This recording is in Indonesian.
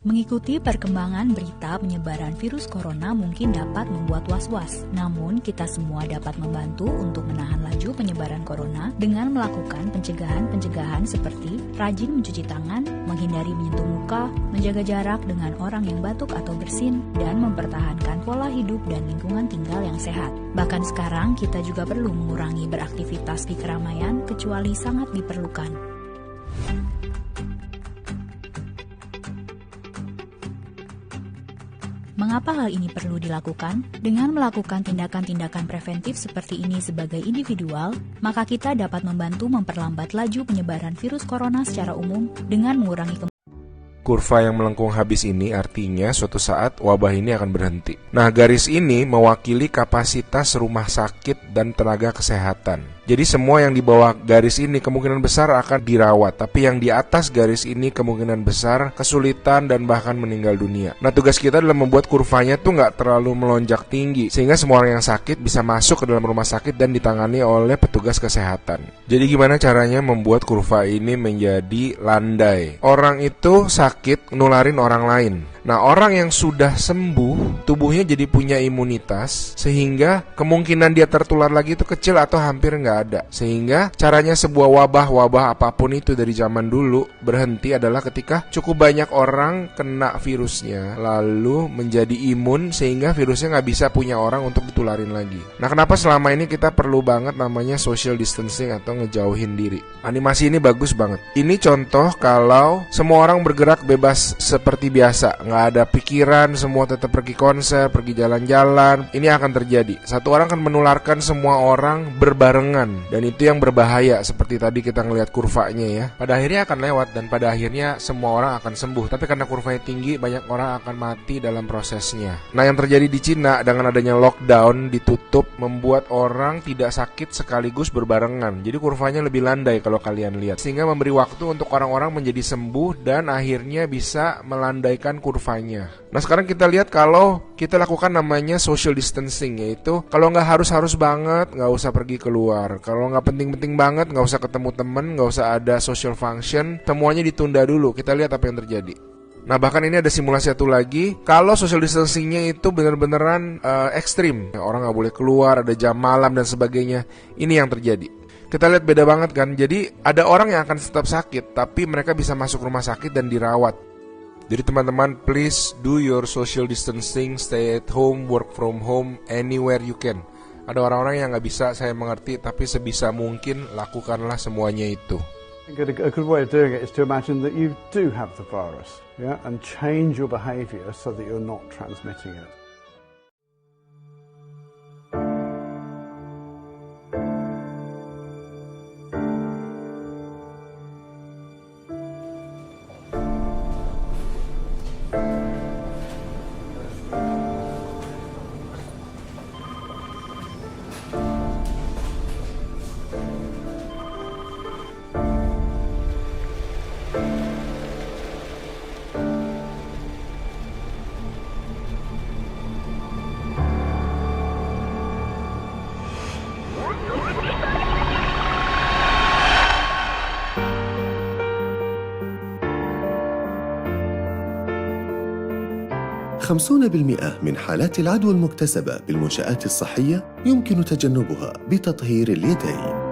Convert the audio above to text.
Mengikuti perkembangan berita penyebaran virus corona mungkin dapat membuat was-was. Namun, kita semua dapat membantu untuk menahan laju penyebaran corona dengan melakukan pencegahan seperti rajin mencuci tangan, menghindari menyentuh muka, menjaga jarak dengan orang yang batuk atau bersin, dan mempertahankan pola hidup dan lingkungan tinggal yang sehat. Bahkan sekarang, kita juga perlu mengurangi beraktivitas di keramaian kecuali sangat diperlukan. Mengapa hal ini perlu dilakukan? Dengan melakukan tindakan-tindakan preventif seperti ini sebagai individual, maka kita dapat membantu memperlambat laju penyebaran virus corona secara umum dengan mengurangi kurva yang melengkung habis ini artinya suatu saat wabah ini akan berhenti. Nah, garis ini mewakili kapasitas rumah sakit dan tenaga kesehatan. Jadi semua yang di bawah garis ini kemungkinan besar akan dirawat, tapi yang di atas garis ini kemungkinan besar kesulitan dan bahkan meninggal dunia. Nah, tugas kita adalah membuat kurvanya tuh nggak terlalu melonjak tinggi, sehingga semua orang yang sakit bisa masuk ke dalam rumah sakit dan ditangani oleh petugas kesehatan. Jadi gimana caranya membuat kurva ini menjadi landai? Orang itu sakit nularin orang lain. Nah, orang yang sudah sembuh, tubuhnya jadi punya imunitas, sehingga kemungkinan dia tertular lagi itu kecil atau hampir nggak ada. Sehingga caranya sebuah wabah apapun itu dari zaman dulu berhenti adalah ketika cukup banyak orang kena virusnya, lalu menjadi imun sehingga virusnya nggak bisa punya orang untuk ditularin lagi. Nah, kenapa selama ini kita perlu banget namanya social distancing atau ngejauhin diri? Animasi ini bagus banget. Ini contoh kalau semua orang bergerak bebas seperti biasa, nggak ada pikiran, semua tetap pergi konser, pergi jalan-jalan. Ini akan terjadi. Satu orang akan menularkan semua orang berbarengan, dan itu yang berbahaya. Seperti tadi kita ngelihat kurvanya ya. Pada akhirnya akan lewat dan pada akhirnya semua orang akan sembuh. Tapi karena kurvanya tinggi, banyak orang akan mati dalam prosesnya. Nah, yang terjadi di Cina dengan adanya lockdown, ditutup, membuat orang tidak sakit sekaligus berbarengan. Jadi kurvanya lebih landai kalau kalian lihat, sehingga memberi waktu untuk orang-orang menjadi sembuh dan akhirnya bisa melandaikan kurvanya. Nah, sekarang kita lihat kalau kita lakukan namanya social distancing, yaitu kalau nggak harus banget, nggak usah pergi keluar. Kalau nggak penting-penting banget, nggak usah ketemu temen, nggak usah ada social function, semuanya ditunda dulu. Kita lihat apa yang terjadi. Nah, bahkan ini ada simulasi satu lagi. Kalau social distancingnya itu benar-beneran ekstrim, orang nggak boleh keluar, ada jam malam dan sebagainya. Ini yang terjadi. Kita lihat beda banget kan. Jadi ada orang yang akan tetap sakit, tapi mereka bisa masuk rumah sakit dan dirawat. Jadi teman-teman, please do your social distancing, stay at home, work from home, anywhere you can. Ada orang-orang yang nggak bisa, saya mengerti, tapi sebisa mungkin lakukanlah semuanya itu. A good way of doing it is to imagine that you do have the virus, yeah, and change your behavior so that you're not transmitting it. خمسون بالمئة من حالات العدوى المكتسبة بالمنشآت الصحية يمكن تجنبها بتطهير اليدين.